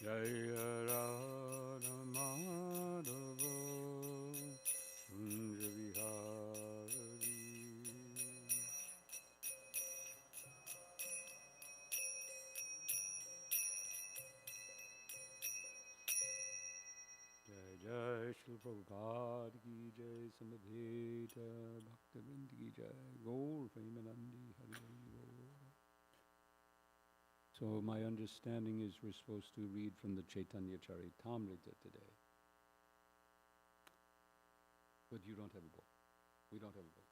Jaya Radha Madhava Kunja Vihari. Jai Jai Shri Prabhupada Ki Jai Samadhita Bhaktivinoda Ki Jai Gaur Premanandi Hari Hari Gaur. So my understanding is we're supposed to read from the Caitanya Caritamrta today. But you don't have a book. We don't have a book.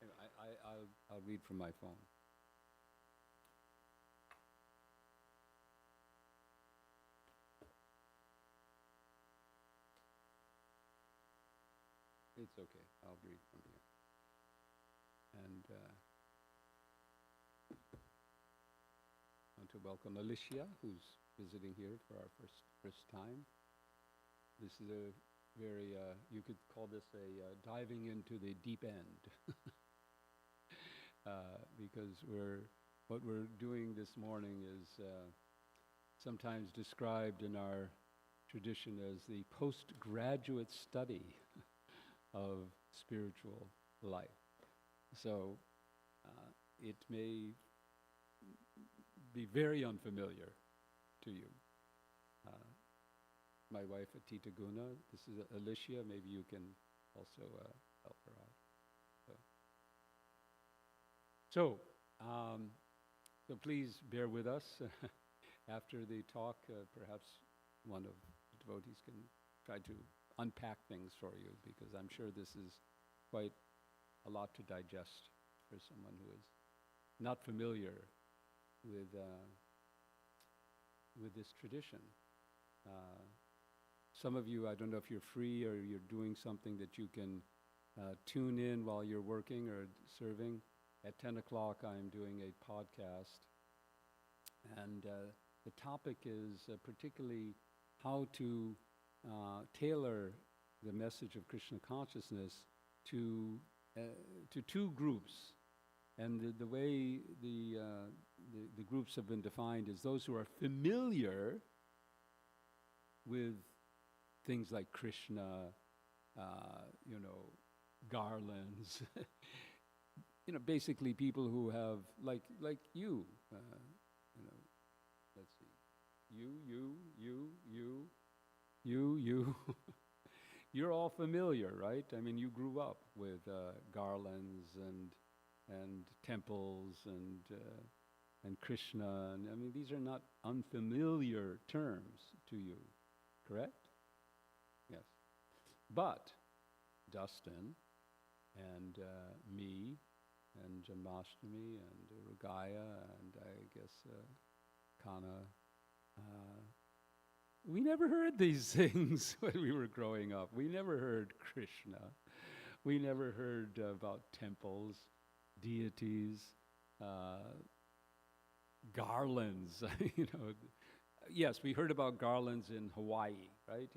Anyway, I'll read from my phone. It's okay. I'll read from here. And I want to welcome Alicia, who's visiting here for our first time. This is a very, you could call this a diving into the deep end. Because what we're doing this morning is sometimes described in our tradition as the postgraduate study of spiritual life. So it may be very unfamiliar to you. My wife, Atita Guna, this is Alicia, maybe you can also help her out. So please bear with us. After the talk, perhaps one of the devotees can try to unpack things for you, because I'm sure this is quite a lot to digest for someone who is not familiar with this tradition. Some of you, I don't know if you're free or you're doing something that you can tune in while you're working or serving. At 10 o'clock, I'm doing a podcast, and the topic is particularly how to tailor the message of Krishna consciousness to two groups. And the way the groups have been defined is those who are familiar with things like Krishna, garlands, basically people who have, like you, let's see, you, you're all familiar, right? I mean, you grew up with garlands and temples and Krishna, and I mean, these are not unfamiliar terms to you, correct? Yes. But Dustin and me and Janmashtami and Rugaya and I guess Kana, we never heard these things when we were growing up. We never heard Krishna. We never heard about temples, deities, garlands. Yes, we heard about garlands in Hawaii, right?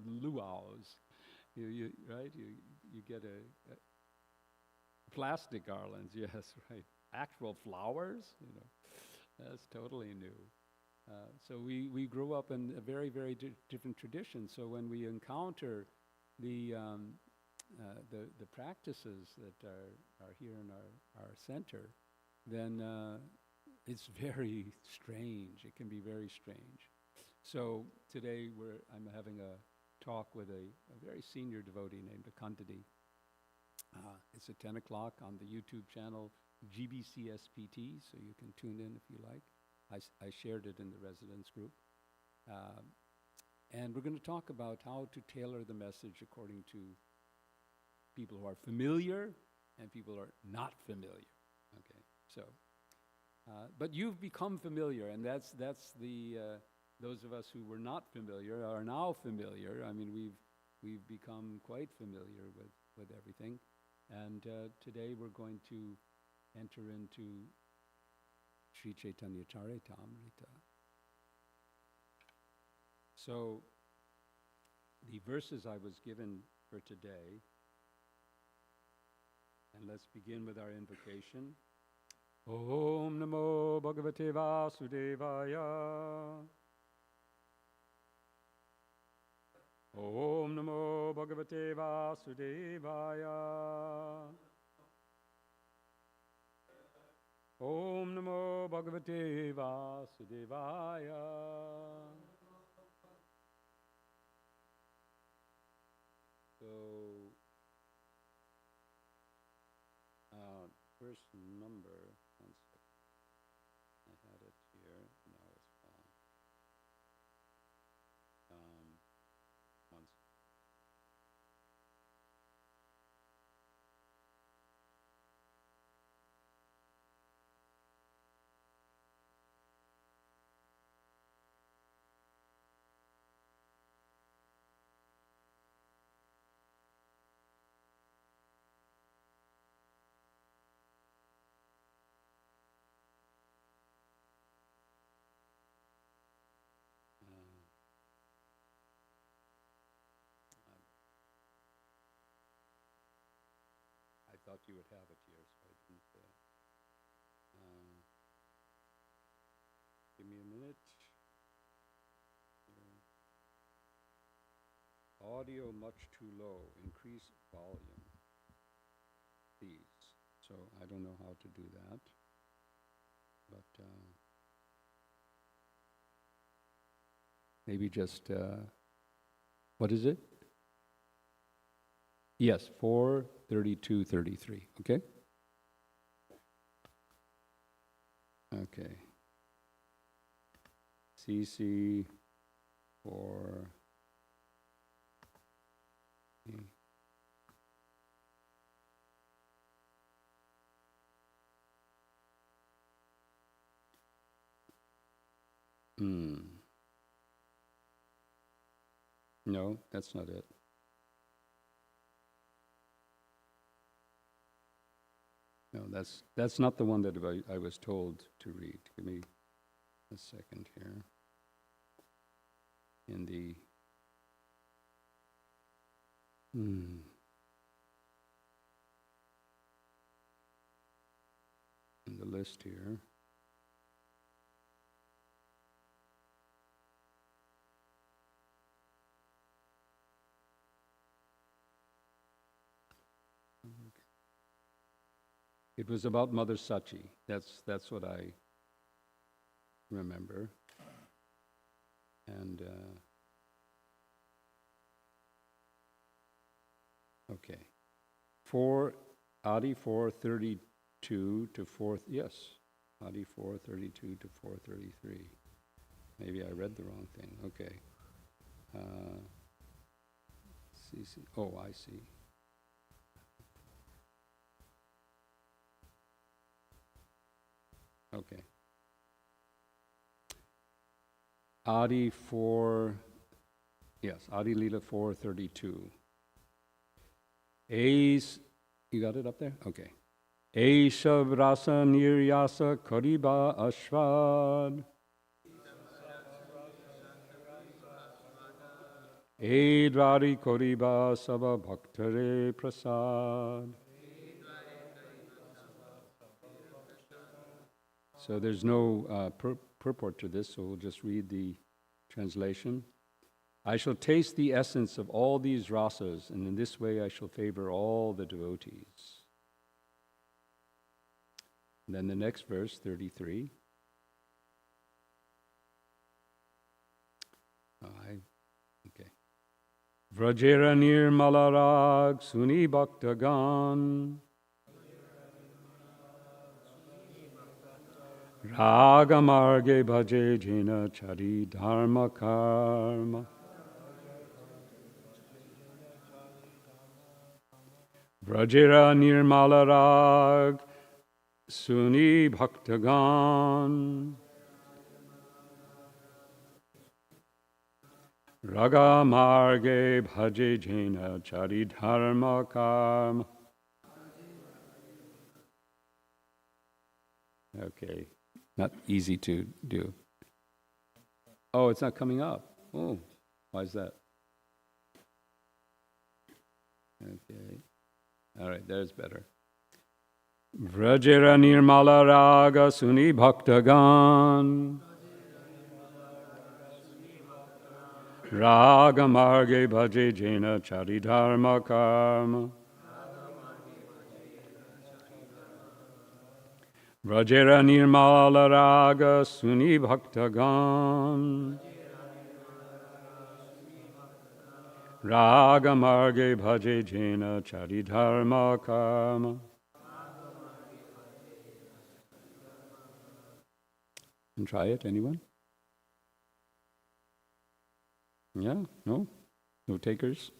Luau's. Right? You get a plastic garlands. Yes, right. Actual flowers. That's totally new. So we grew up in a very, very different tradition. So when we encounter the practices that are here in our center, then it's very strange. It can be very strange. So today I'm having a talk with a very senior devotee named Akantadi. It's at 10 o'clock on the YouTube channel GBCSPT, so you can tune in if you like. I shared it in the residence group. And we're going to talk about how to tailor the message according to people who are familiar and people who are not familiar. Okay, so, but you've become familiar, and that's the, those of us who were not familiar are now familiar. I mean, we've become quite familiar with everything. And today we're going to enter into Sri Caitanya Caritamrta. So, the verses I was given for today, and let's begin with our invocation. Om Namo Bhagavate Vasudevaya. Om Namo Bhagavate Vasudevaya. Om Namo Bhagavate Vasudevaya. So, first number, one second. I had it here, now it's gone. One second. I thought you would have it here, so I didn't. Give me a minute. Audio much too low. Increase volume, please. So I don't know how to do that, but maybe just what is it? Yes, 4:32:33. Okay. Okay. CC for No, that's not it. No, that's not the one that I was told to read. Give me a second here. In the in the list here. It was about Mother Sachi. That's what I remember. And okay, Adi 4:32 to 4. Yes, Adi 4:32 to 4:33. Maybe I read the wrong thing. Okay. CC. Oh, I see. Okay. Adi 4, yes, Adi Lila 4:32. Ace, you got it up there? Okay. Aisha Vrasa Niryasa Kariba Ashvad. Edvari Koriba Sava Bhaktare Prasad. So there's no purport to this, so we'll just read the translation. I shall taste the essence of all these rasas, and in this way I shall favor all the devotees. And then the next verse, 33. Okay. Vrajera nirmalarag suni bhaktagan. Ragamarge bhaje jena chari dharma karma. Vrajera nirmalarag suni bhaktagan. Ragamarge bhaje jena chari dharma karma. Okay. Not easy to do. Oh, it's not coming up. Oh, why is that? Okay. All right, there's better. Vrajera nirmala raga suni bhaktagan. Raga marge bhaje jena charidharma karma. Vrajera nirmala raga suni bhaktagan. Raga marge bhaje jena charidharma karma. And try it, anyone? Yeah? No? No takers?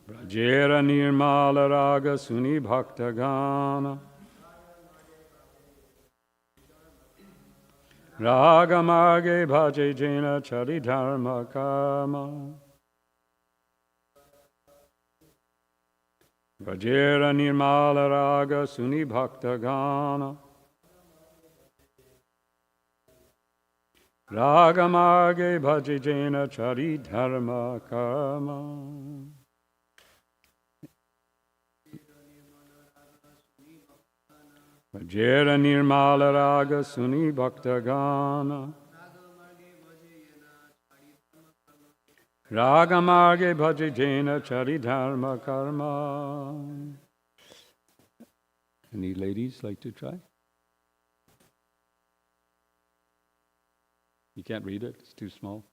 Brajera nirmala raga suni bhaktagana. Raga marge bhaje jena charidharma karma. Brajera nirmala raga suni bhaktagana. Raga marge bhaje jena charidharma karma. Vajera nirmala raga suni bhaktagana. Raga marge bhaje jena charidharma karma. Any ladies like to try? You can't read it? It's too small?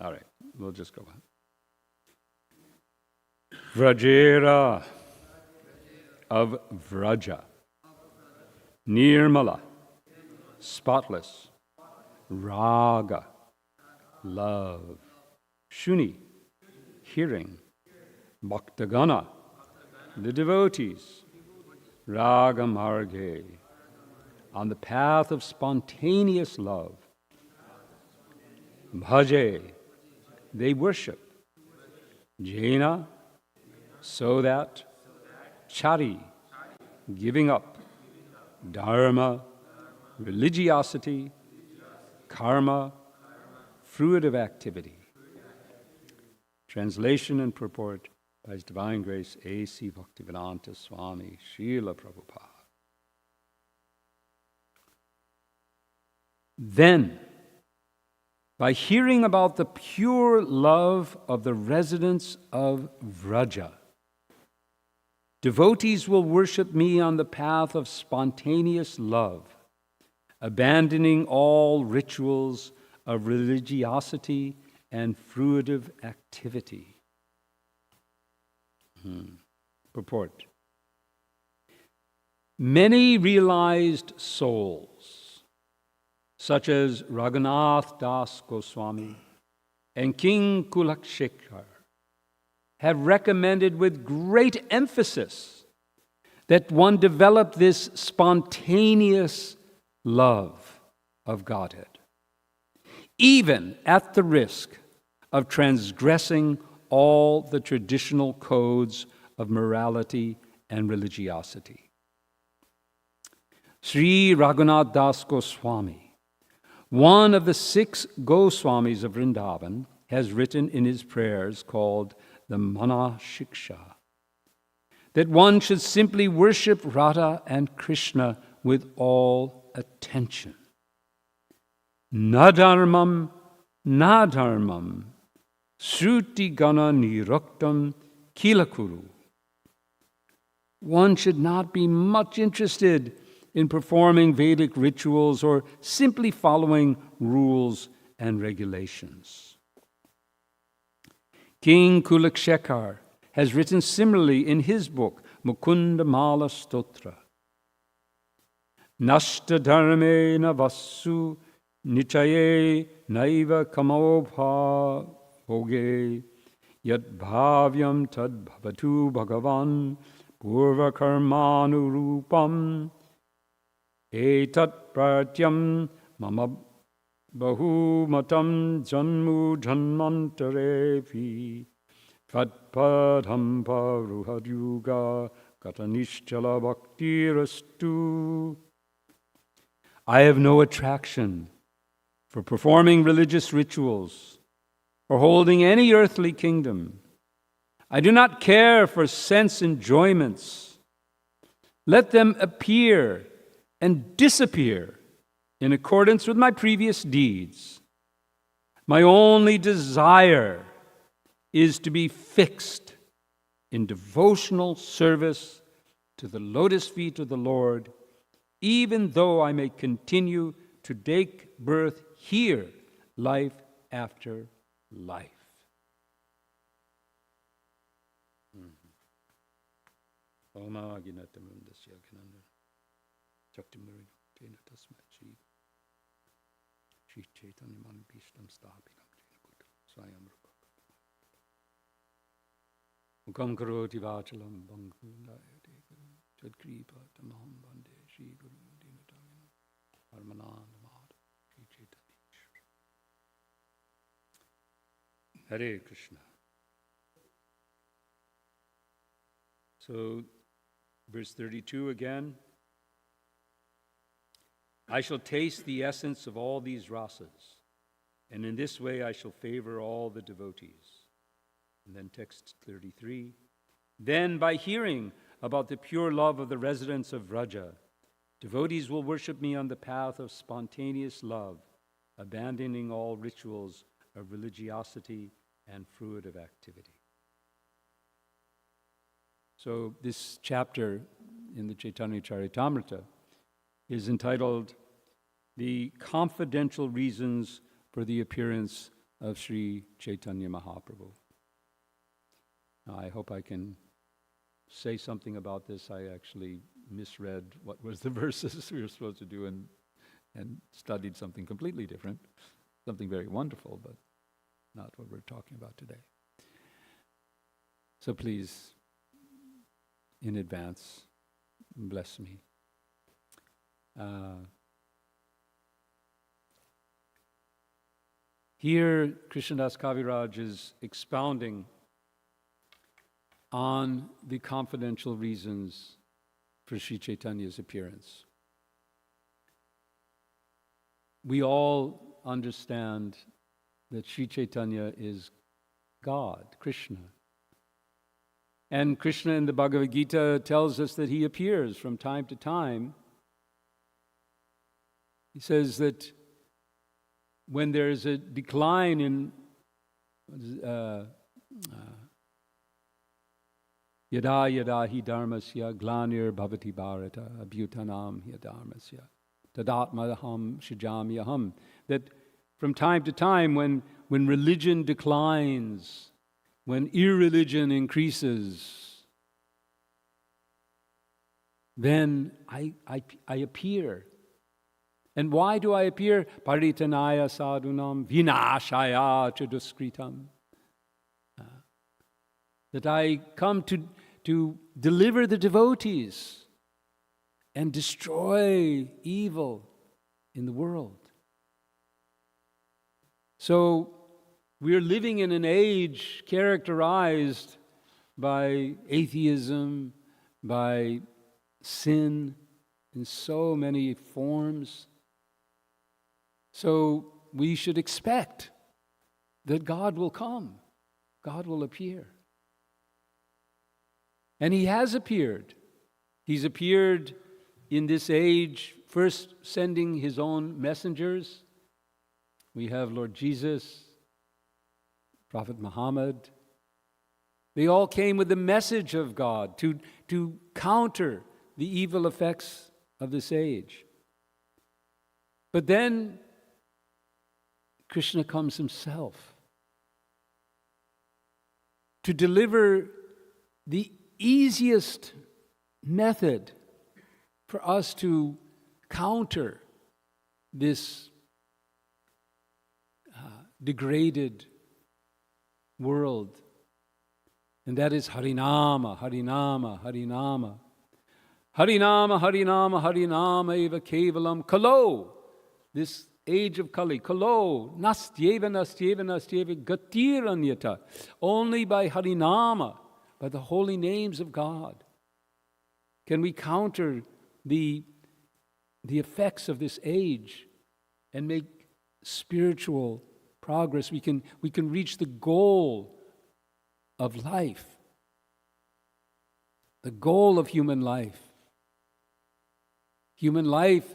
All right, we'll just go on. Vrajera of Vraja. Nirmala, spotless. Raga, love. Shuni, hearing. Bhaktagana, the devotees. Raga marge, on the path of spontaneous love. Bhaje, they worship. Jena, so that. Chari, giving up. Dharma, religiosity. Karma, fruitive activity. Translation and purport by His Divine Grace A.C. Bhaktivedanta Swami Srila Prabhupada. Then, by hearing about the pure love of the residents of Vraja, devotees will worship me on the path of spontaneous love, abandoning all rituals of religiosity and fruitive activity. Purport. Many realized souls, such as Raghunath Das Goswami and King Kulakshekar, have recommended with great emphasis that one develop this spontaneous love of Godhead, even at the risk of transgressing all the traditional codes of morality and religiosity. Sri Raghunath Das Goswami, one of the 6 Goswamis of Vrindavan, has written in his prayers called the Mana Shiksha that one should simply worship Radha and Krishna with all attention. Nadharmam, nadharmam, Shruti Gana Niruktam Kilakuru. One should not be much interested in performing Vedic rituals or simply following rules and regulations. King Kulakshekar has written similarly in his book, Mukunda Mala Stotra. Nashta dharmena vasu nichaye naiva kamobha bhoge yad bhavyam tad bhavatu bhagavan purva karmanurupam etat pratyam mama bahumatam janmu janmantarevi fatpadham paruhadyuga katanischala bhaktirastu. I have no attraction for performing religious rituals or holding any earthly kingdom. I do not care for sense enjoyments. Let them appear and disappear in accordance with my previous deeds. My only desire is to be fixed in devotional service to the lotus feet of the Lord, even though I may continue to take birth here, life after life. Mukam karoti vachalam bangkundayate Chadkripa tamaham bande Shri Guru Dinatayana Parmanandamada Shri Chaitanya. Hare Krishna. So, verse 32 again. I shall taste the essence of all these rasas, and in this way I shall favor all the devotees. And then text 33. Then by hearing about the pure love of the residents of Vraja, devotees will worship me on the path of spontaneous love, abandoning all rituals of religiosity and fruitive activity. So this chapter in the Caitanya Caritamrta is entitled The Confidential Reasons for the Appearance of Sri Chaitanya Mahaprabhu. Now, I hope I can say something about this. I actually misread what was the verses we were supposed to do and studied something completely different, something very wonderful, but not what we're talking about today. So please, in advance, bless me. Here, Krishnadas Kaviraj is expounding on the confidential reasons for Sri Chaitanya's appearance. We all understand that Sri Chaitanya is God, Krishna. And Krishna in the Bhagavad Gita tells us that he appears from time to time. He says that when there is a decline in Yada yada hi dharmasya glanir bhavati bharata abhyutanam hi dharmasya tadatmadaham shijamyaham. That from time to time when religion declines, when irreligion increases, then I appear. And why do I appear? Paritanaya sadhunam vinashaya chaduskritam. That I come to deliver the devotees and destroy evil in the world. So we're living in an age characterized by atheism, by sin in so many forms. So we should expect that God will come, God will appear. And he has appeared. He's appeared in this age, first sending his own messengers. We have Lord Jesus, Prophet Muhammad. They all came with the message of God to counter the evil effects of this age. But then Krishna comes himself to deliver the easiest method for us to counter this degraded world. And that is Harinama, Harinama, Harinama. Harinama, Harinama, Harinama eva kevalam kalo. This age of Kali, kalo, nastyeva, nastyeva, nastyeva, gatiranyata. Only by Harinama, by the holy names of God, can we counter the effects of this age and make spiritual progress. We can reach the goal of life, the goal of human life. Human life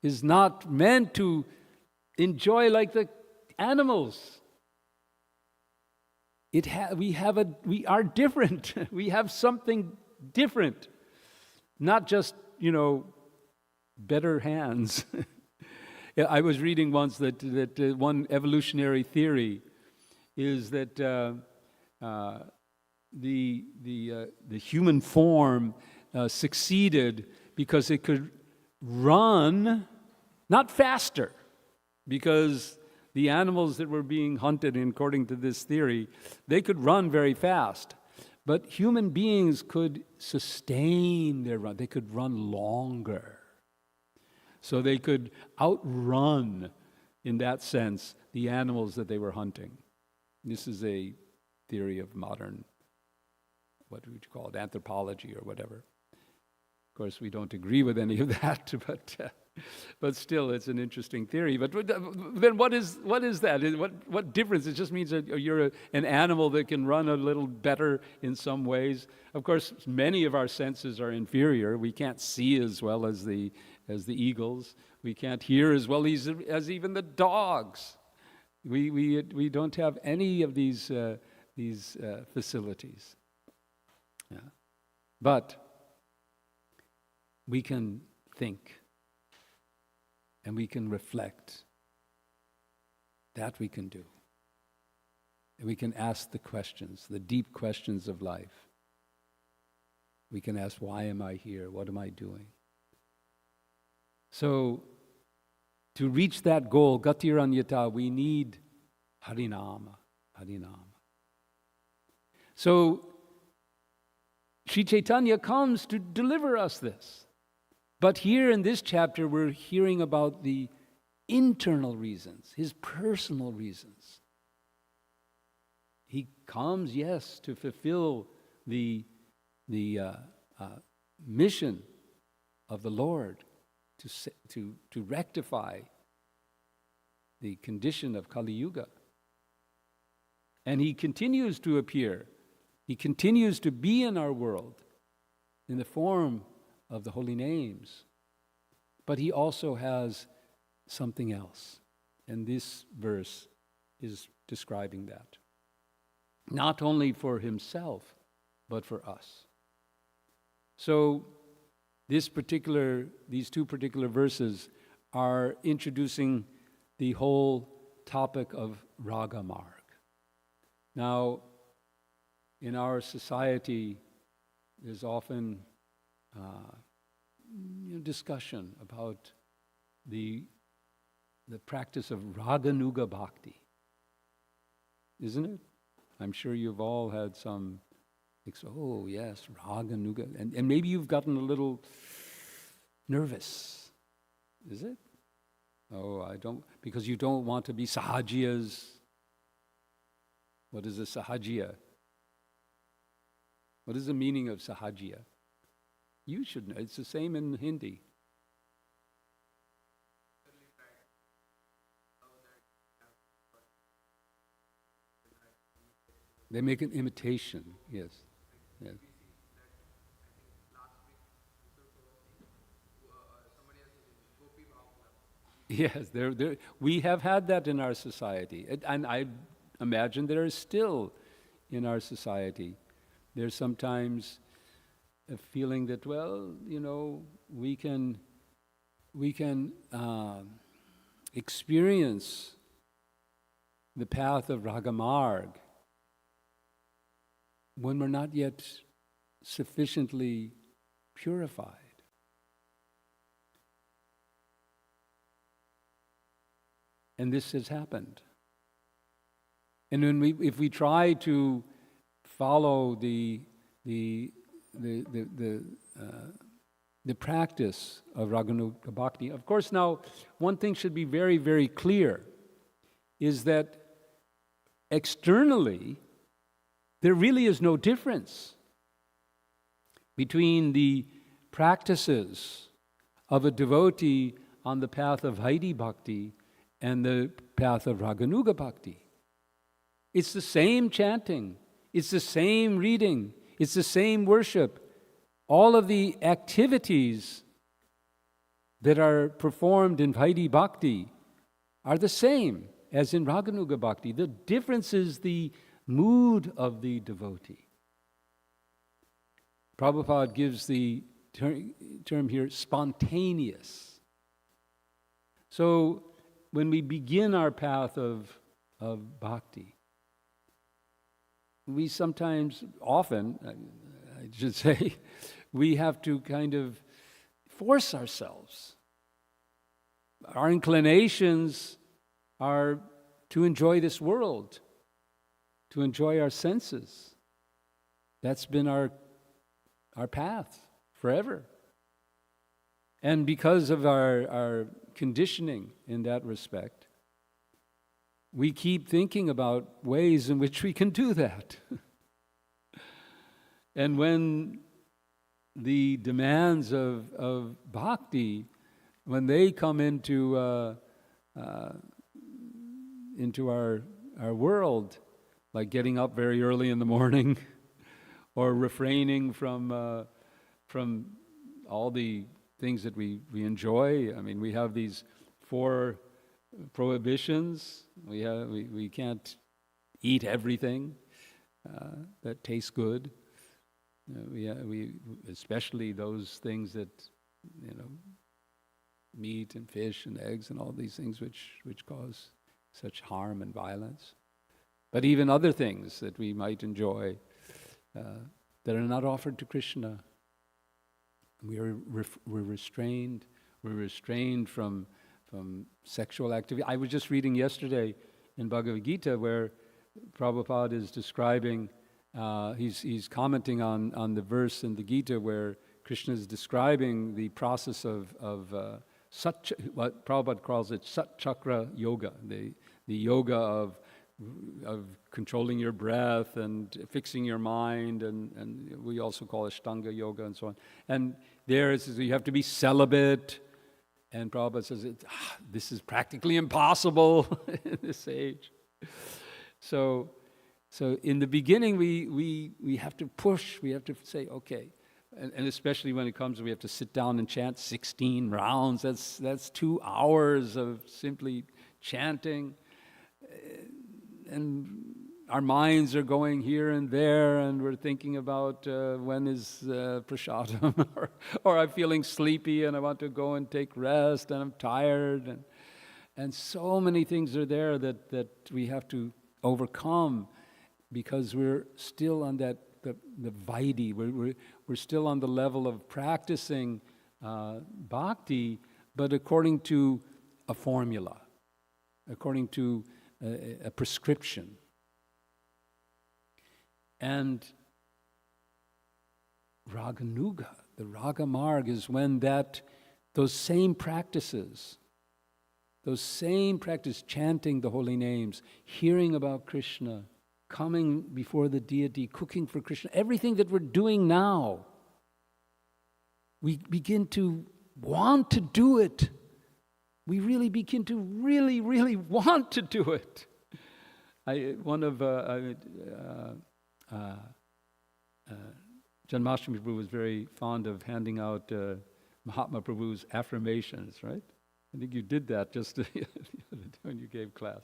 is not meant to enjoy like the animals. We are different. We have something different. Not just, better hands. Yeah, I was reading once that one evolutionary theory is that the human form succeeded because it could run, not faster, because the animals that were being hunted, according to this theory, they could run very fast. But human beings could sustain their run. They could run longer. So they could outrun, in that sense, the animals that they were hunting. This is a theory of modern, what would you call it, anthropology or whatever. Of course, we don't agree with any of that, but still, it's an interesting theory. But then what is that? What difference? It just means that you're an animal that can run a little better in some ways. Of course, many of our senses are inferior. We can't see as well as the eagles. We can't hear as well as even the dogs. We don't have any of these facilities. Yeah. But we can think and we can reflect. That we can do. And we can ask the questions, the deep questions of life. We can ask, why am I here? What am I doing? So, to reach that goal, Gatiranyata, we need Harinama. So, Sri Caitanya comes to deliver us this. But here in this chapter, we're hearing about the internal reasons, his personal reasons. He comes, yes, to fulfill the mission of the Lord, to rectify the condition of Kali Yuga. And he continues to appear. He continues to be in our world in the form of the holy names. But he also has something else. And this verse is describing that. Not only for himself, but for us. So these two particular verses are introducing the whole topic of raga marg. Now, in our society, there's often discussion about the practice of raganuga bhakti, isn't it? I'm sure you've all had some, oh yes, raganuga, and maybe you've gotten a little nervous, is it? Oh, I don't, because you don't want to be sahajiyas. What is a sahajiya? What is the meaning of sahajiya? You should know. It's the same in Hindi. They make an imitation, yes. Yes. Yes, we have had that in our society. And I imagine there is still in our society. There's sometimes a feeling that, we can experience the path of Ragamarg when we're not yet sufficiently purified. And this has happened. And if we try to follow the practice of Raganuga Bhakti, of course, now one thing should be very, very clear, is that externally there really is no difference between the practices of a devotee on the path of Haidi Bhakti and the path of Raganuga Bhakti. It's the same chanting, it's the same reading, it's the same worship, all of the activities that are performed in Vaidhi Bhakti are the same as in Raganuga Bhakti. The difference is the mood of the devotee. Prabhupada gives the term here, spontaneous. So when we begin our path of bhakti, we often, I should say, we have to kind of force ourselves. Our inclinations are to enjoy this world, to enjoy our senses. That's been our path forever. And because of our conditioning in that respect, we keep thinking about ways in which we can do that. And when the demands of bhakti, when they come into our world, like getting up very early in the morning, or refraining from all the things that we enjoy. I mean, we have these 4 prohibitions. We can't eat everything that tastes good. We especially those things that, meat and fish and eggs and all these things which cause such harm and violence. But even other things that we might enjoy that are not offered to Krishna. We're restrained. We're restrained from sexual activity. I was just reading yesterday in Bhagavad Gita where Prabhupada is describing, he's commenting on the verse in the Gita where Krishna is describing the process of what Prabhupada calls it Sat Chakra Yoga, the yoga of controlling your breath and fixing your mind, and we also call Ashtanga Yoga and so on. And there it says you have to be celibate, and Prabhupada says this is practically impossible in this age. So in the beginning we have to push, we have to say, okay, and especially when it comes, we have to sit down and chant 16 rounds. That's 2 hours of simply chanting. And our minds are going here and there, and we're thinking about when is prasadam, or I'm feeling sleepy and I want to go and take rest, and I'm tired, and so many things are there that we have to overcome because we're still on the Vaidhi. We're still on the level of practicing bhakti, but according to a formula, according to a prescription. And Raganuga, the Raga Marg, is when those same practices, chanting the holy names, hearing about Krishna, coming before the deity, cooking for Krishna, everything that we're doing now, we begin to want to do it. We really begin to really, really want to do it. Janmashtami Prabhu was very fond of handing out Mahatma Prabhu's affirmations, right? I think you did that just when you gave class.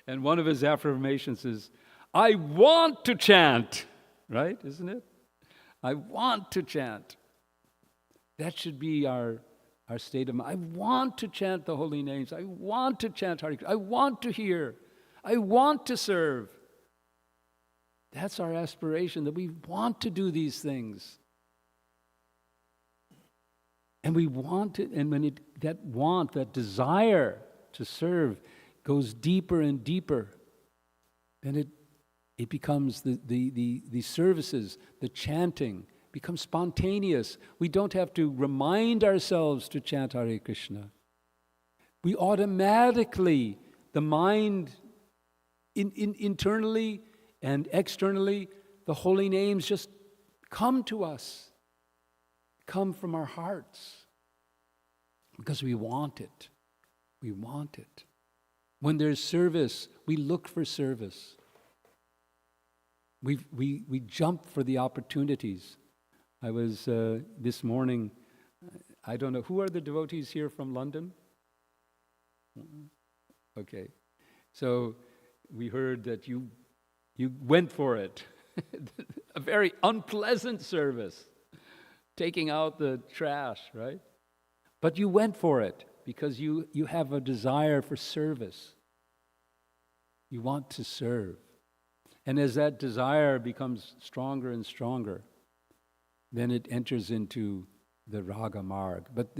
And one of his affirmations is, I want to chant, right? Isn't it? I want to chant. That should be our state of mind. I want to chant the holy names. I want to chant Hare Krishna. I want to hear. I want to serve. That's our aspiration, that we want to do these things. And we want it, and when that desire to serve goes deeper and deeper, then it becomes the services, the chanting, becomes spontaneous. We don't have to remind ourselves to chant Hare Krishna. We automatically, the mind, internally and externally, the holy names just come to us, come from our hearts, because we want it. We want it. When there's service, we look for service. We jump for the opportunities. I was this morning, I don't know, who are the devotees here from London? Okay. So we heard that you went for it. A very unpleasant service, taking out the trash, right? But you went for it because you have a desire for service. You want to serve. And as that desire becomes stronger and stronger, then it enters into the raga marg. But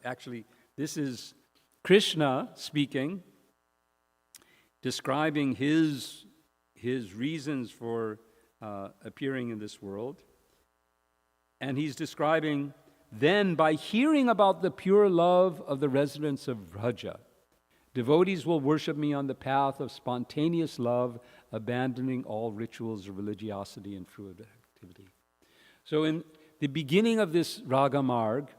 actually, this is Krishna speaking, describing his reasons for appearing in this world. And he's describing, then by hearing about the pure love of the residents of Vraja, devotees will worship me on the path of spontaneous love, abandoning all rituals of religiosity and fruitive activity. So in the beginning of this raga marg,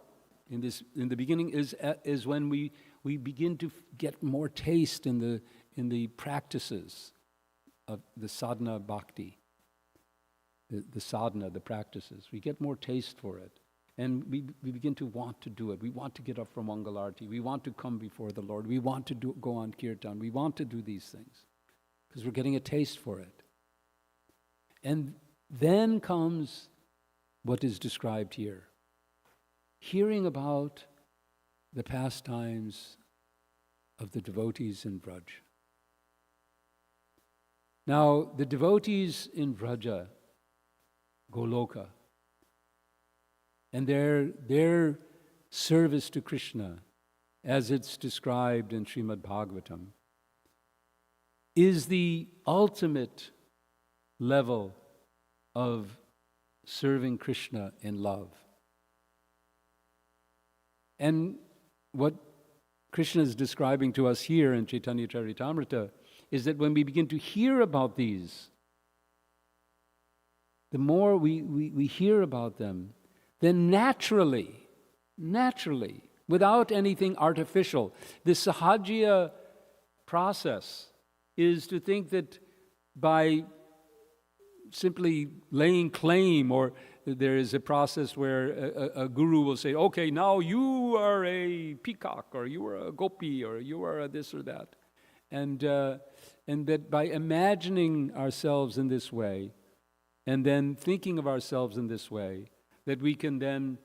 in the beginning is when we begin to get more taste in the practices of the sadhana bhakti, the sadhana, the practices. We get more taste for it. And we begin to want to do it. We want to get up from Mangalarti. We want to come before the Lord. We want to go on kirtan. We want to do these things because we're getting a taste for it. And then comes what is described here. Hearing about the pastimes of the devotees in Vraj. Now, the devotees in Vraja, Goloka, and their service to Krishna, as it's described in Srimad Bhagavatam, is the ultimate level of serving Krishna in love. And what Krishna is describing to us here in Caitanya Caritamrta is that when we begin to hear about these, the more we hear about them, then naturally, without anything artificial, the sahajya process is to think that by simply laying claim, or there is a process where a guru will say, okay, now you are a peacock, or you are a gopi, or you are a this or that. And that by imagining ourselves in this way, and then thinking of ourselves in this way, that we can then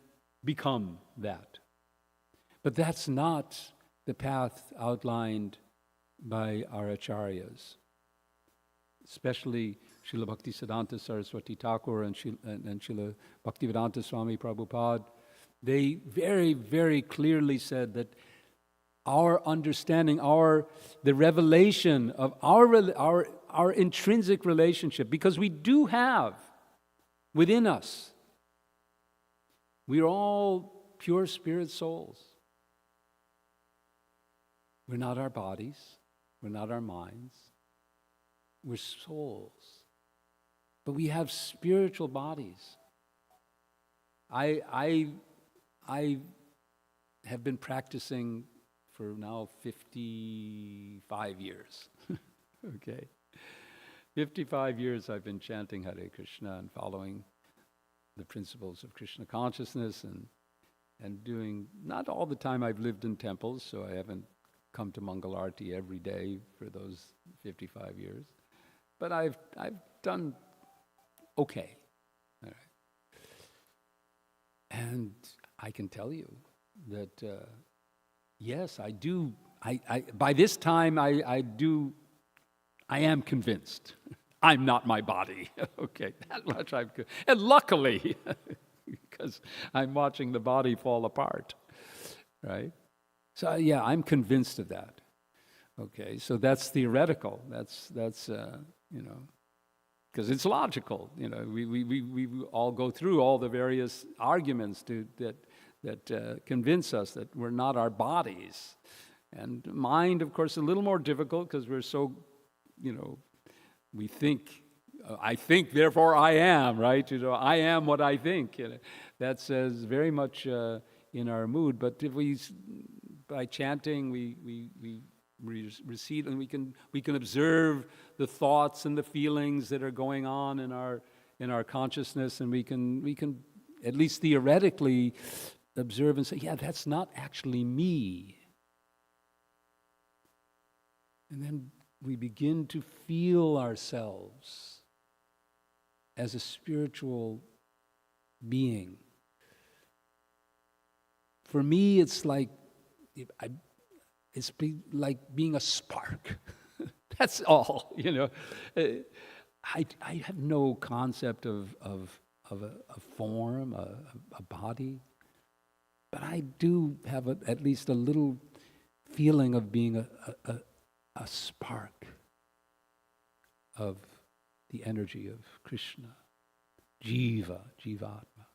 become that. But that's not the path outlined by our acharyas, especially Srila Bhaktisiddhanta Saraswati Thakur and Srila Bhaktivedanta Swami Prabhupada. They very, very clearly said that our understanding, the revelation of our intrinsic relationship, because we do have within us, we are all pure spirit souls. We're not our bodies. We're not our minds. We're souls. But we have spiritual bodies. I have been practicing for now 55 years. Okay. 55 years I've been chanting Hare Krishna and following the principles of Krishna consciousness and doing, not all the time I've lived in temples, so I haven't come to Mangalarti every day for those 55 years. But I've done okay. All right. And I can tell you that, yes, I do. By this time, I am convinced. I'm not my body. Okay, that much I'm good. And luckily, because I'm watching the body fall apart, right? So yeah, I'm convinced of that. Okay, so that's theoretical. That's because it's logical. We all go through all the various arguments that convince us that we're not our bodies. And mind, of course, a little more difficult because we're so, we think, I think, therefore I am, right? I am what I think. That says very much in our mood. But if by chanting, we receive, and we can observe the thoughts and the feelings that are going on in in our consciousness, and we can at least theoretically observe and say, yeah, that's not actually me. And then we begin to feel ourselves as a spiritual being. For me, it's like like being a spark. That's all, I have no concept of a form, a body, but I do have at least a little feeling of being a spark of the energy of Krishna, Jivatma.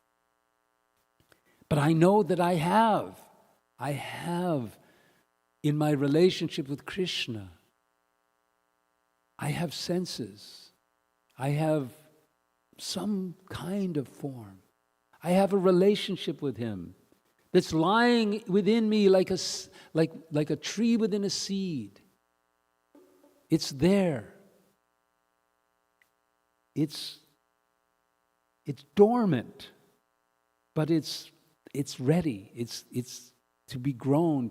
But I know that I have in my relationship with Krishna, I have senses. I have some kind of form. I have a relationship with Him that's lying within me like a tree within a seed. It's there. It's dormant, but it's ready. It's to be grown.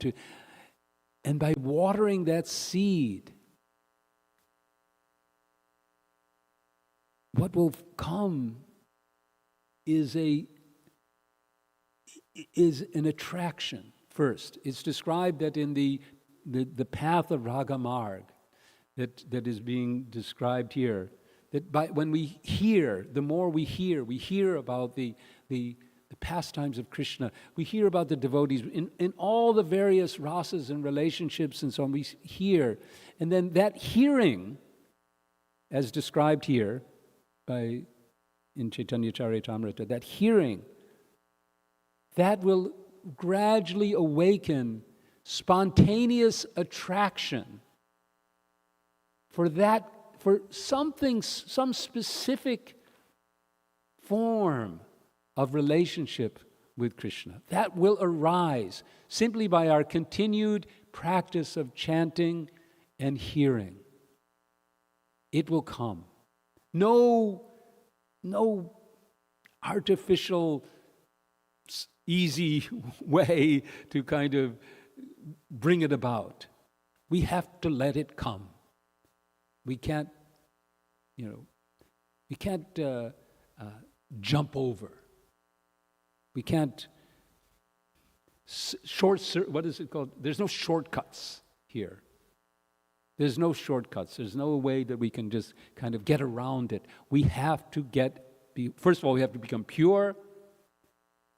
And by watering that seed, what will come is an attraction first. It's described that in the path of Ragamarg that is being described here, that when we hear, the more we hear about the pastimes of Krishna, we hear about the devotees in all the various rasas and relationships and so on, we hear. And then that hearing, as described here, in Caitanya Caritamrta, that hearing, that will gradually awaken spontaneous attraction for something, some specific form of relationship with Krishna. That will arise simply by our continued practice of chanting and hearing. It will come. No artificial, easy way to kind of bring it about. We have to let it come. We can't, jump over. We can't what is it called? There's no shortcuts here. There's no shortcuts. There's no way that we can just kind of get around it. We have to first of all, we have to become pure.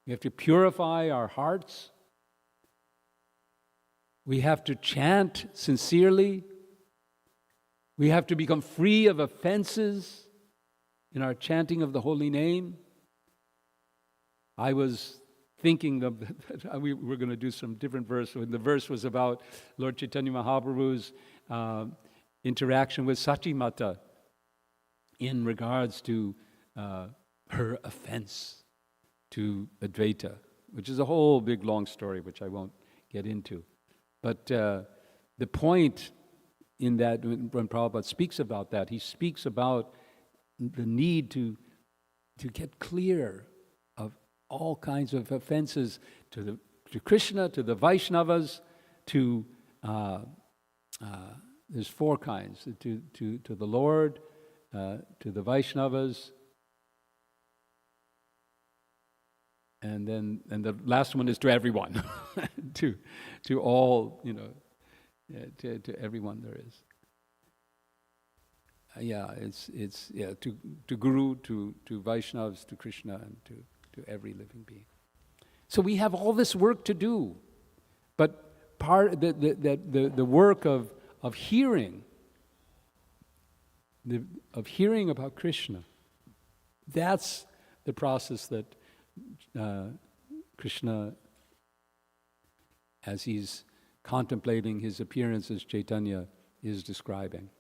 We have to purify our hearts. We have to chant sincerely. We have to become free of offenses in our chanting of the holy name. I was thinking we were going to do some different verse. When the verse was about Lord Chaitanya Mahaprabhu's interaction with Sachimata in regards to her offense to Advaita, which is a whole big long story which I won't get into. But the point in that, when Prabhupada speaks about that, he speaks about the need to get clear of all kinds of offenses to Krishna, to the Vaishnavas, to there's four kinds, to the Lord, to the Vaishnavas, and the last one is to everyone, to all, to everyone there is. To Guru, to Vaishnavas, to Krishna, and to every living being. So we have all this work to do, but the work of hearing, of hearing about Krishna, that's the process that Krishna, as he's contemplating his appearance as Chaitanya, is describing.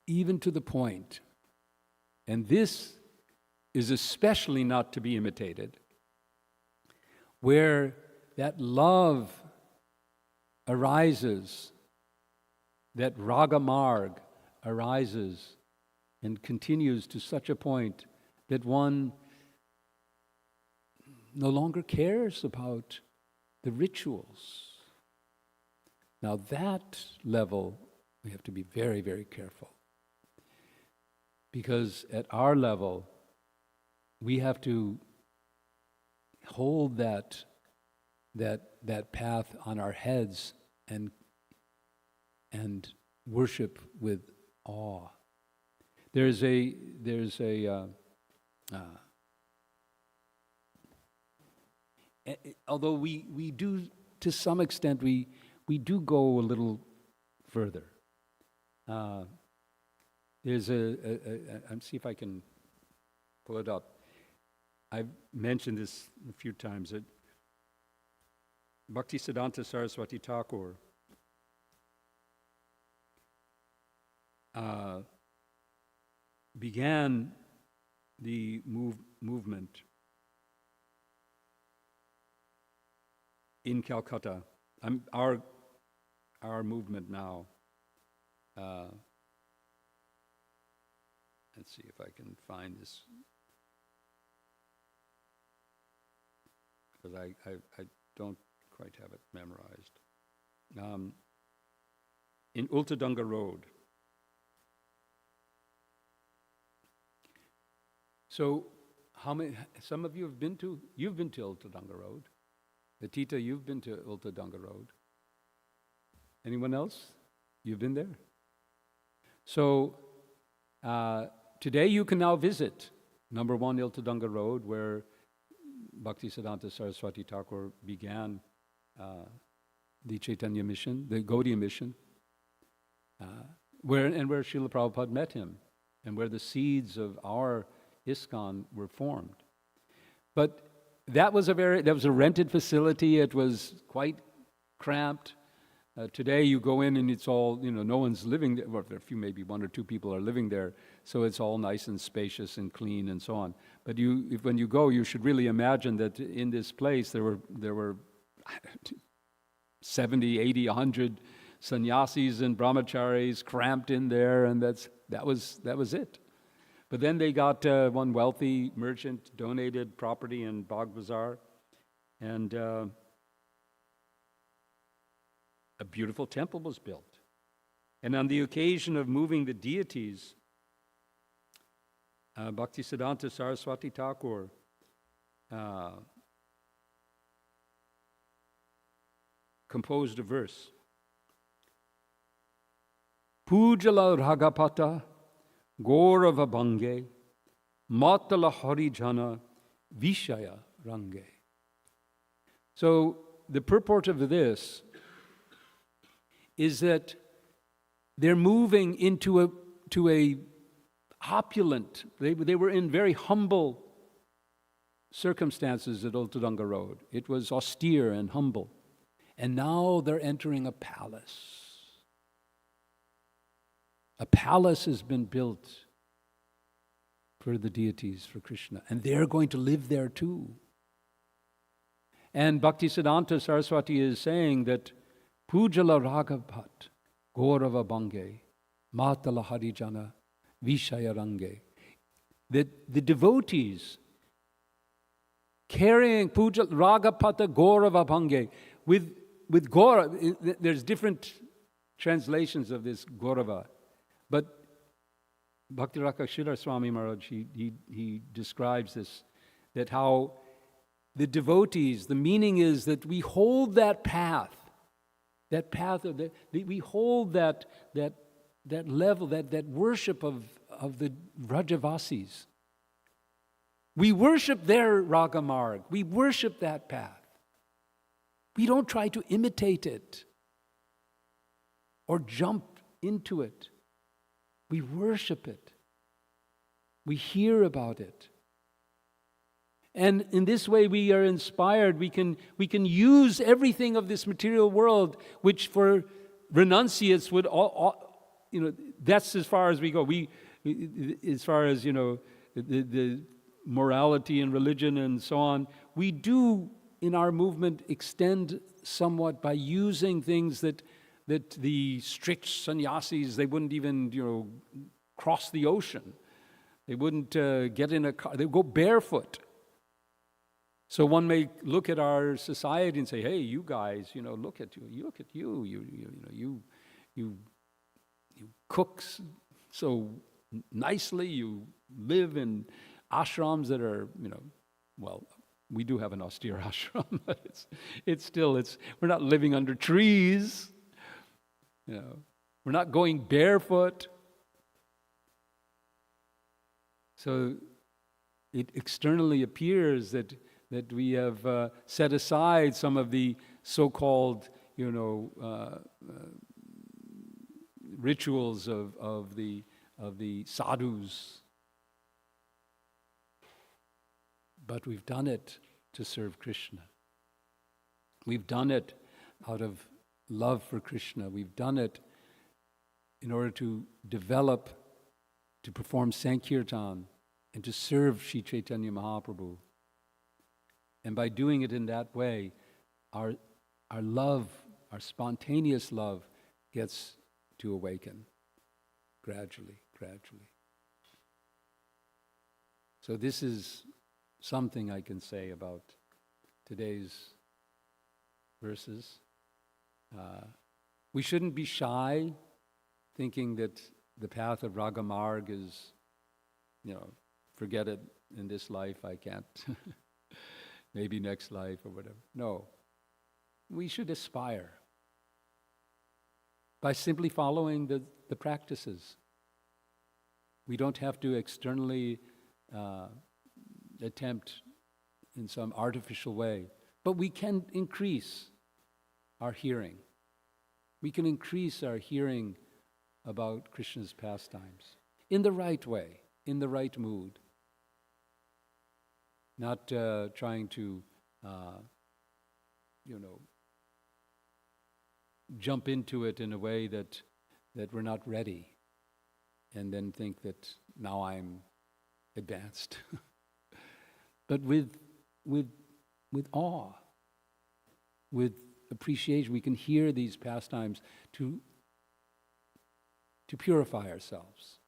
Even to the point, and this is especially not to be imitated, where that love arises, that Ragamarg arises and continues to such a point that one no longer cares about the rituals. Now that level, we have to be very, very careful. Because at our level, we have to hold that path on our heads and worship with awe. Although we do, to some extent, we do go a little further. There's I'll see if I can pull it up. I've mentioned this a few times, that Bhaktisiddhanta Saraswati Thakur began the movement in Calcutta. Our movement now. Let's see if I can find this, because I don't quite have it memorized. In Ultadanga Road. So, some of you you've been to Ultadanga Road. Atita, you've been to Ultadanga Road. Anyone else? You've been there? So, today you can now visit number 1 Ultadanga Road, where Bhaktisiddhanta Saraswati Thakur began the Caitanya mission, the Gaudiya mission, where Srila Prabhupada met him, and where the seeds of our ISKCON were formed. But that was a rented facility. It was quite cramped. Today you go in and it's all, no one's living there. Well, a few, maybe 1 or 2 people are living there, so it's all nice and spacious and clean and so on. But when you go, you should really imagine that in this place there were 70, 80, 100 sannyasis and brahmacharis cramped in there, and that was it. But then they got one wealthy merchant donated property in Bagh Bazaar, and a beautiful temple was built. And on the occasion of moving the deities, Bhaktisiddhanta Saraswati Thakur composed a verse. Pujala Ragapata Gaurava Bhange Matala Harijana Vishaya Range. So the purport of this is that they're moving into a opulent, they were in very humble circumstances at Ultadanga Road. It was austere and humble. And now they're entering a palace. A palace has been built for the deities, for Krishna, and they're going to live there too. And Bhaktisiddhanta Saraswati is saying that Pujala Raghapat Gaurava Bhange Matala Harijana Vishaya Range, that the devotees carrying Pujala Ragapata Gaurava Bhange with Gaura, there's different translations of this Gaurava, but Bhaktiraka Sridhar Swami Maharaj, he describes this, that how the devotees, the meaning is that we hold that path of we hold that level, that worship of the Vrajavasis. We worship their Ragamarg. We worship that path. We don't try to imitate it or jump into it. We worship it. We hear about it. And in this way we are inspired. We can use everything of this material world, which for renunciates would all that's as far as we go. We as far as the morality and religion and so on, we do in our movement extend somewhat by using things that that the strict sannyasis, they wouldn't even, cross the ocean. They wouldn't get in a car. They would go barefoot. So one may look at our society and say, "Hey, you guys, look at you. Look at you. You cook so nicely. You live in ashrams that are, well, we do have an austere ashram, but we're not living under trees. We're not going barefoot." So it externally appears that we have set aside some of the so-called, rituals of the sadhus. But we've done it to serve Krishna. We've done it out of love for Krishna. We've done it in order to develop, to perform Sankirtan, and to serve Sri Chaitanya Mahaprabhu. And by doing it in that way, our love, our spontaneous love, gets to awaken gradually. So this is something I can say about today's verses. We shouldn't be shy, thinking that the path of Ragamarg is, forget it, in this life I can't, maybe next life or whatever. No, we should aspire by simply following the practices. We don't have to externally attempt in some artificial way, but we can increase our hearing. We can increase our hearing about Krishna's pastimes in the right way, in the right mood. Not trying to, jump into it in a way that we're not ready, and then think that now I'm advanced. But with awe, with appreciation, we can hear these pastimes to purify ourselves.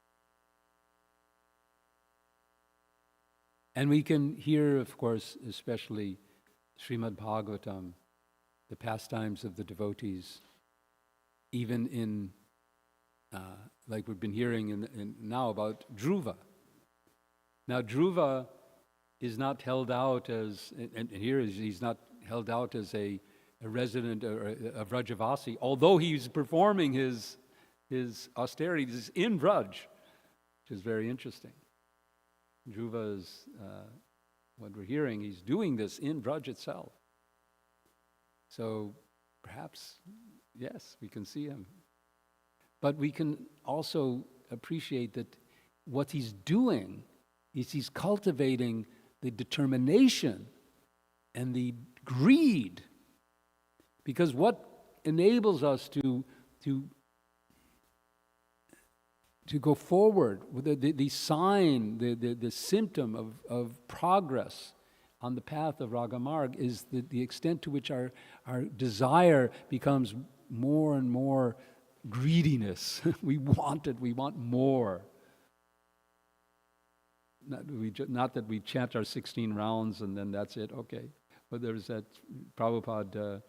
And we can hear, of course, especially Srimad Bhagavatam, the pastimes of the devotees, even in, like we've been hearing in now about Dhruva. Now Dhruva is not held out as, and here he's not held out as a resident of Vrajavasi, although he's performing his austerities in Vraj, which is very interesting. Dhruva is, what we're hearing, he's doing this in Vraj itself. So perhaps, yes, we can see him. But we can also appreciate that what he's doing is he's cultivating the determination and the greed. Because what enables us to go forward with the sign, the symptom of progress on the path of Ragamarg is the extent to which our desire becomes more and more greediness. We want it, we want more. Not that we chant our 16 rounds and then that's it, okay. But there's that Prabhupada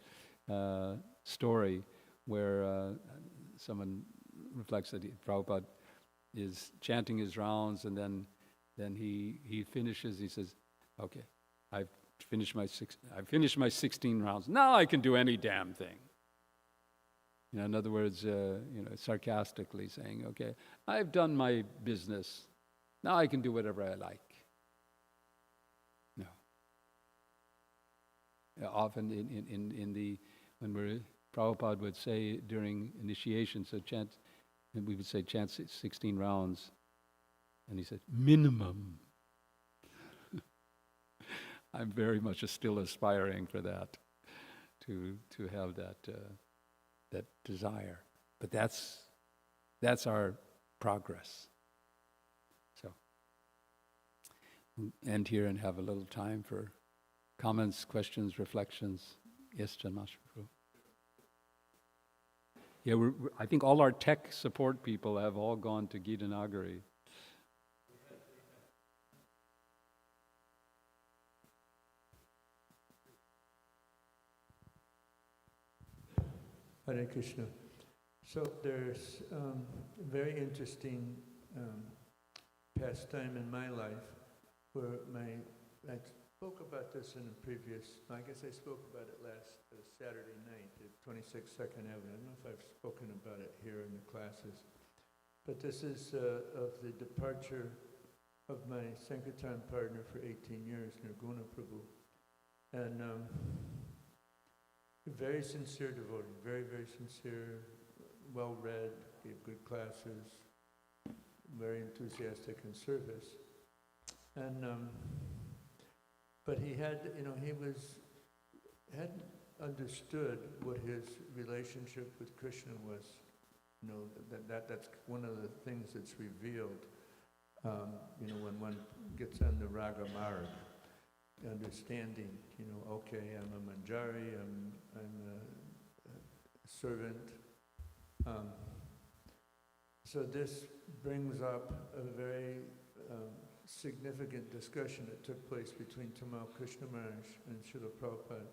story where someone reflects that Prabhupada is chanting his rounds, and then he finishes. He says, "Okay, I've finished my 16 rounds. Now I can do any damn thing." In other words, sarcastically saying, "Okay, I've done my business. Now I can do whatever I like." No. Often when Prabhupada would say during initiation, so chant. And we would say, chant 16 rounds. And he said, minimum. I'm very much still aspiring for that, to have that desire. But that's our progress. So, we'll end here and have a little time for comments, questions, reflections. Yes, Janmashprabhu. Yeah, I think all our tech support people have all gone to Gitanagari. Hare Krishna. So there's a very interesting pastime in my life where I spoke about this in a previous, I guess I spoke about it last Saturday night at 26 Second Avenue. I don't know if I've spoken about it here in the classes, but this is of the departure of my Sankirtan partner for 18 years, Nirguna Prabhu. And very sincere devotee, very, very sincere, well-read, gave good classes, very enthusiastic in service. And, but he had, hadn't understood what his relationship with Krishna was. That's one of the things that's revealed, when one gets on the Raga Marg. Understanding, okay, I'm a manjari, I'm a servant. So this brings up a very significant discussion that took place between Tamal Krishna Maharaj and Srila Prabhupada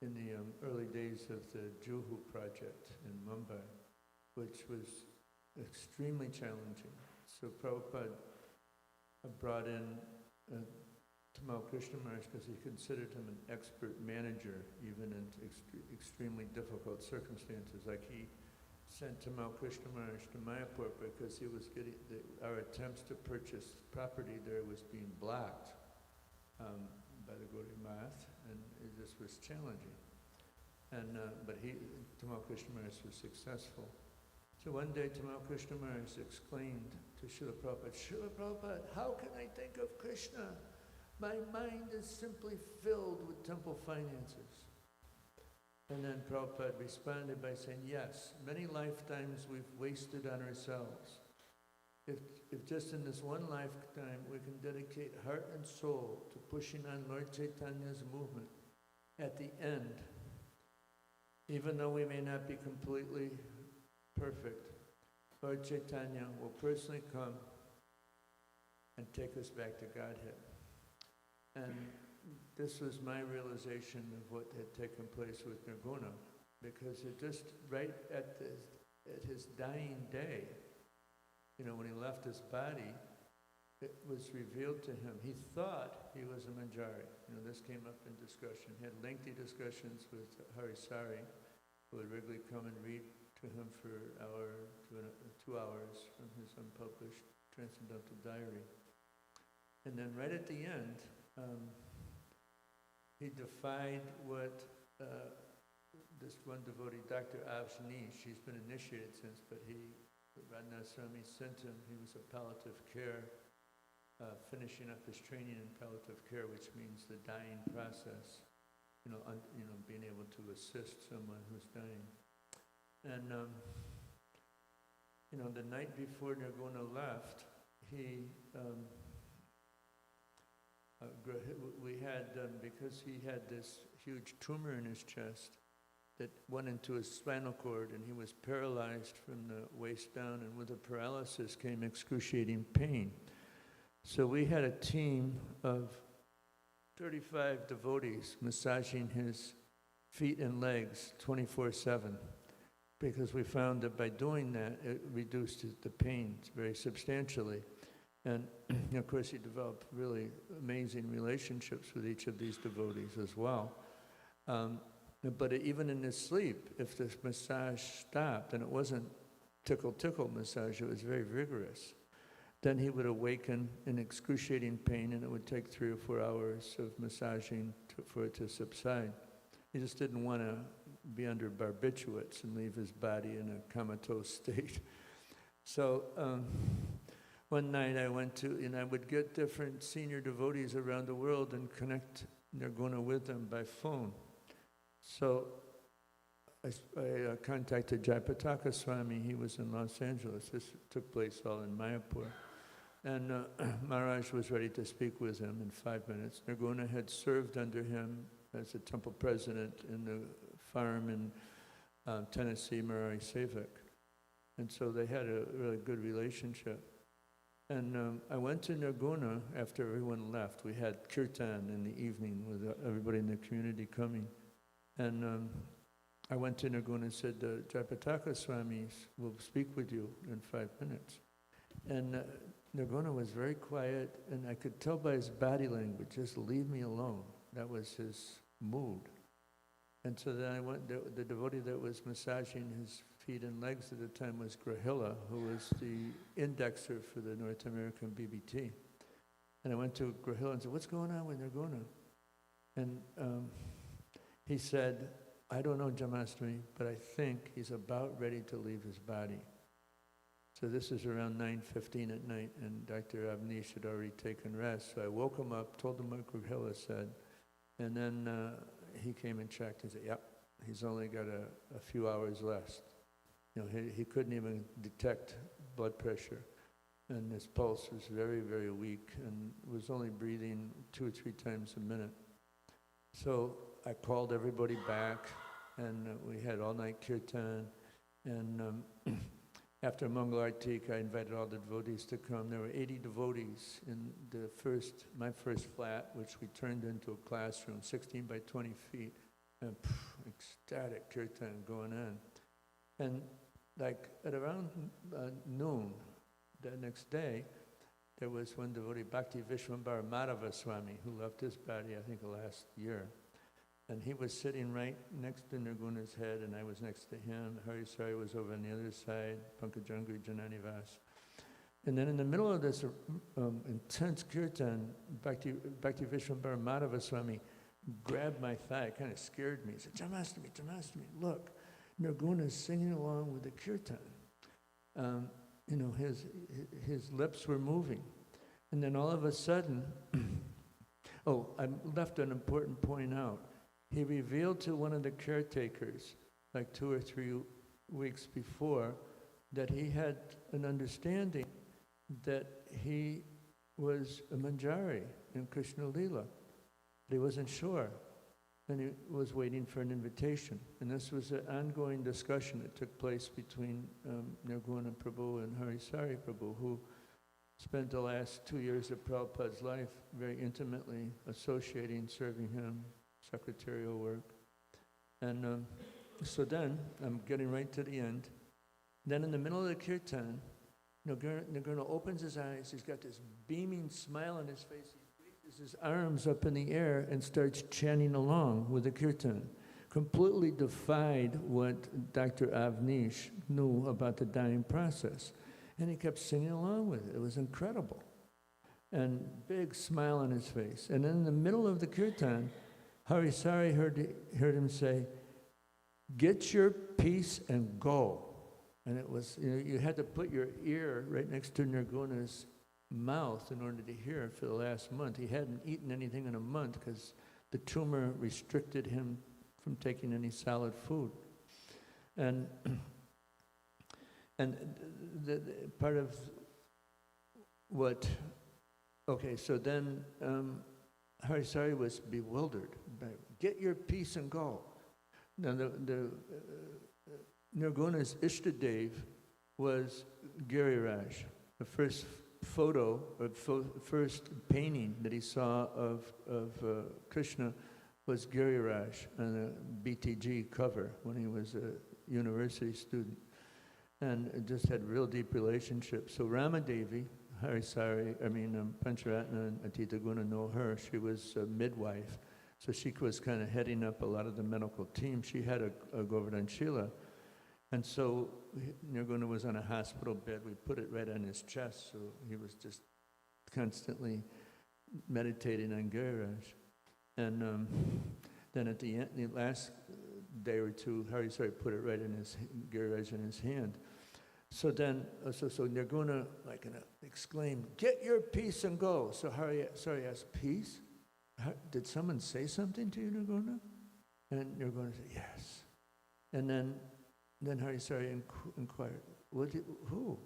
in the early days of the Juhu project in Mumbai, which was extremely challenging. So Prabhupada brought in Tamal Krishna Maharaj because he considered him an expert manager, even in extremely difficult circumstances. Like he sent Tamal Krishna Maharaj to Mayapur because he was getting our attempts to purchase property there was being blocked by the Gaudiya Math, and this was challenging. And but Tamal Krishna Maharaj was successful. So one day Tamal Krishna Maharaj exclaimed to Srila Prabhupada, "Srila Prabhupada, how can I think of Krishna? My mind is simply filled with temple finances." And then Prabhupada responded by saying, yes, many lifetimes we've wasted on ourselves. If just in this one lifetime we can dedicate heart and soul to pushing on Lord Chaitanya's movement, at the end, even though we may not be completely perfect, Lord Chaitanya will personally come and take us back to Godhead. And this was my realization of what had taken place with Nirguna, because it just, right at his dying day, when he left his body, it was revealed to him. He thought he was a manjari. This came up in discussion. He had lengthy discussions with Harisari, who would regularly come and read to him for 2 hours from his unpublished Transcendental Diary. And then right at the end, he defied what this one devotee, Dr. Avshani, she's been initiated since, but Radhanath Swami sent him, he was a palliative care, finishing up his training in palliative care, which means the dying process, being able to assist someone who's dying. And, the night before Nirguna left, we had, because he had this huge tumor in his chest that went into his spinal cord, and he was paralyzed from the waist down, and with the paralysis came excruciating pain. So we had a team of 35 devotees massaging his feet and legs 24/7, because we found that by doing that, it reduced the pain very substantially. And of course, he developed really amazing relationships with each of these devotees as well. But even in his sleep, if this massage stopped, and it wasn't tickle massage, it was very vigorous, then he would awaken in excruciating pain, and it would take 3 or 4 hours of massaging for it to subside. He just didn't want to be under barbiturates and leave his body in a comatose state. So one night I went to, and I would get different senior devotees around the world and connect Nirguna with them by phone. So I contacted Jayapataka Swami. He was in Los Angeles. This took place all in Mayapur. And Maharaj was ready to speak with him in 5 minutes. Nirguna had served under him as a temple president in the farm in Tennessee Murari Sevik. And so they had a really good relationship. And I went to Nirguna after everyone left. We had kirtan in the evening with everybody in the community coming. And I went to Nirguna and said, Jayapataka Swamis will speak with you in 5 minutes. And Nirguna was very quiet, and I could tell by his body language, just leave me alone. That was his mood. And so then I went, the devotee that was massaging his feet and legs at the time was Grahila, who was the indexer for the North American BBT. And I went to Grahila and said, what's going on with Nirguna? And he said, I don't know, Jamastami, but I think he's about ready to leave his body. So this is around 9:15 at night, and Dr. Avnish had already taken rest. So I woke him up, told him what Grahila said, and then he came and checked. He said, yep, he's only got a few hours left. You know, he couldn't even detect blood pressure, and his pulse was very, very weak, and was only breathing 2 or 3 times a minute. So I called everybody back, and we had all-night kirtan, and after Mangalartik, I invited all the devotees to come. There were 80 devotees in my first flat, which we turned into a classroom, 16 by 20 feet, and ecstatic kirtan going on. And like at around noon the next day, there was one devotee, Bhakti Vishwambara Madhava Swami, who left his body, I think, last year. And he was sitting right next to Nirguna's head, and I was next to him. Harisari was over on the other side, Pankajangri Jananivas. And then in the middle of this intense kirtan, Bhakti Vishwambara Madhava Swami grabbed my thigh, kind of scared me. He said, Jamastami, look, Nirguna's singing along with the kirtan. You know, his lips were moving. And then all of a sudden, I left an important point out. He revealed to one of the caretakers, like 2 or 3 weeks before, that he had an understanding that he was a manjari in Krishna Leela. But he wasn't sure, and he was waiting for an invitation. And this was an ongoing discussion that took place between Nirguna Prabhu and Harisari Prabhu, who spent the last 2 years of Prabhupada's life very intimately associating, serving him, secretarial work. And so then, I'm getting right to the end. Then in the middle of the kirtan, Nirguna opens his eyes, he's got this beaming smile on his face, he raises his arms up in the air and starts chanting along with the kirtan. Completely defied what Dr. Avnish knew about the dying process. And he kept singing along with it. It was incredible. And big smile on his face. And then in the middle of the kirtan, Harisari heard him say, get your piece and go. And it was, you had to put your ear right next to Nirguna's mouth in order to hear for the last month. He hadn't eaten anything in a month because the tumor restricted him from taking any solid food. And the part of what, so then Harisari was bewildered. Get your piece and go. Now the Nirguna's Ishtadev was Giriraj. The first photo, or first painting that he saw of Krishna was Giriraj on a BTG cover when he was a university student, and it just had real deep relationships. So Ramadevi, Pancaratna and Atita Guna know her. She was a midwife, so she was kind of heading up a lot of the medical team. She had a Govardhanshila, and so Nirguna was on a hospital bed. We put it right on his chest, so he was just constantly meditating on Giriraj. And then at the end, the last day or two, Harisari put it right in his Giriraj in his hand. So then, so Nirguna exclaimed, "Get your piece and go." So Harisari asked, "Peace? Did someone say something to you, Nirguna?" And Nirguna said, "Yes." And then Harisari inquired, "Who?"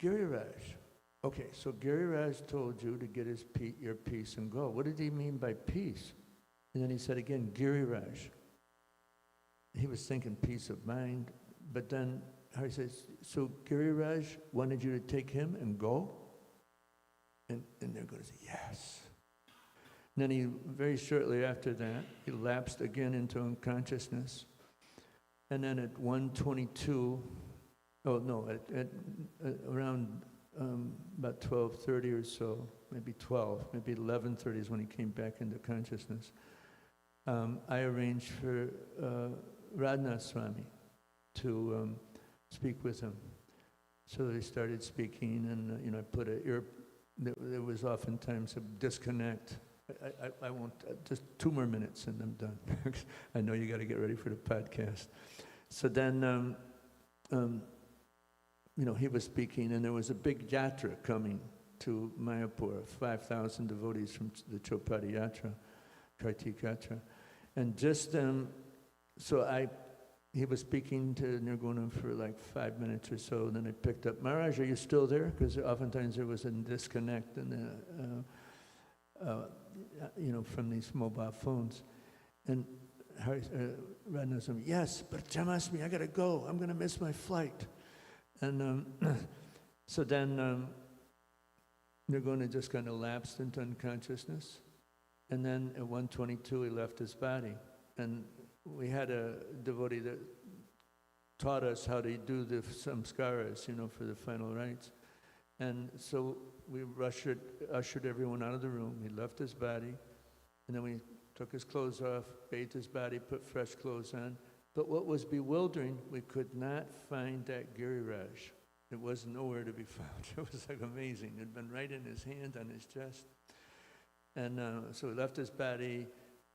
"Giriraj." "Okay, so Giriraj told you to get your peace and go. What did he mean by peace?" And then he said again, "Giriraj." he was thinking peace of mind, but then Hari says, so Giriraj wanted you to take him and go? And they're going to say, yes. And then he, very shortly after that, he lapsed again into unconsciousness. And then at 1:22, at around about 12:30 or so, maybe 12, maybe 11:30 is when he came back into consciousness. I arranged for Radhanath Swami to speak with him. So they started speaking, and I put a ear. There was oftentimes a disconnect. I won't, just 2 more minutes and I'm done. I know you got to get ready for the podcast. So then, he was speaking, and there was a big yatra coming to Mayapur, 5,000 devotees from the Chopadi Yatra, Kartik Yatra. And just he was speaking to Nirguna for like 5 minutes or so, and then I picked up, Maharaj, are you still there? Because oftentimes there was a disconnect from these mobile phones. And Radhanath said, yes, but Jamasmi, I got to go. I'm going to miss my flight. And so then Nirguna just kind of lapsed into unconsciousness. And then at 1:22, he left his body. And we had a devotee that taught us how to do the samskaras, for the final rites. And so we ushered everyone out of the room. He left his body, and then we took his clothes off, bathed his body, put fresh clothes on. But what was bewildering, we could not find that Giriraj. It was nowhere to be found. It was like amazing. It had been right in his hand, on his chest. And so he left his body,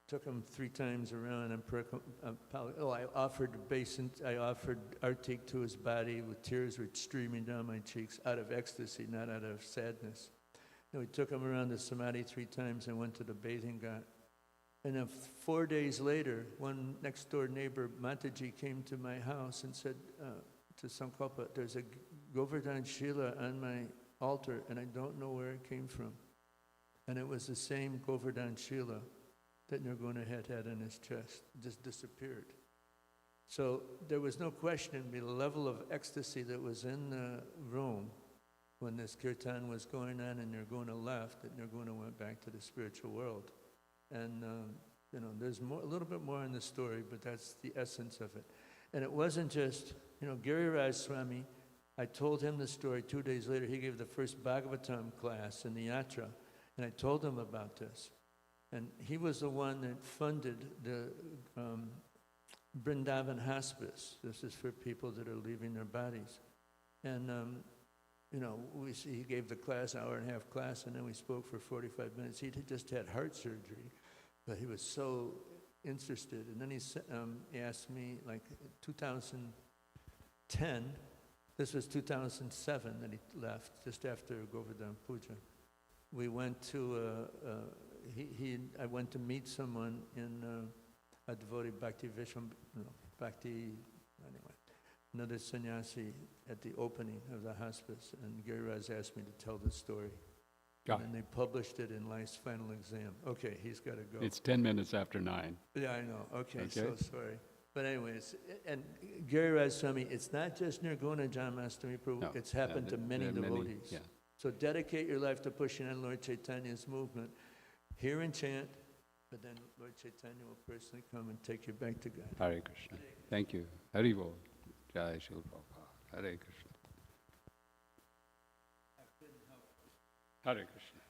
took him 3 times around, and I offered artik to his body with tears were streaming down my cheeks out of ecstasy, not out of sadness. And we took him around the samadhi 3 times and went to the bathing ghat. And then 4 days later, one next door neighbor, Mataji, came to my house and said to Sankalpa, there's a Govardhan Shila on my altar and I don't know where it came from. And it was the same Govardhan Shila that Nirguna had on his chest. It just disappeared. So there was no question the level of ecstasy that was in the room when this kirtan was going on and Nirguna left, that Nirguna went back to the spiritual world. And, there's a little bit more in the story, but that's the essence of it. And it wasn't just, Giriraj Swami, I told him the story 2 days later. He gave the first Bhagavatam class in the Yatra, and I told him about this. And he was the one that funded the Vrindavan hospice. This is for people that are leaving their bodies. And, he gave the class, hour-and-a-half class, and then we spoke for 45 minutes. He just had heart surgery, but he was so interested. And then he asked me, like 2010, this was 2007 that he left, just after Govardhan Puja. We went to, I went to meet someone in a devotee, another sannyasi at the opening of the hospice, and Giriraj asked me to tell this story. And they published it in life's final exam. Okay, he's got to go. It's 10 minutes after 9. Yeah, I know. Okay, so sorry. But anyways, and Giriraj Swami, it's not just Nirguna Janmastami Prabhu, No, it's happened to many devotees. Yeah. So dedicate your life to pushing on Lord Chaitanya's movement. Hear and chant, but then Lord Chaitanya will personally come and take you back to God. Hare Krishna. Thank you. Hari Bol. Jai Shri Prabhupada. Hare Krishna. Hare Krishna.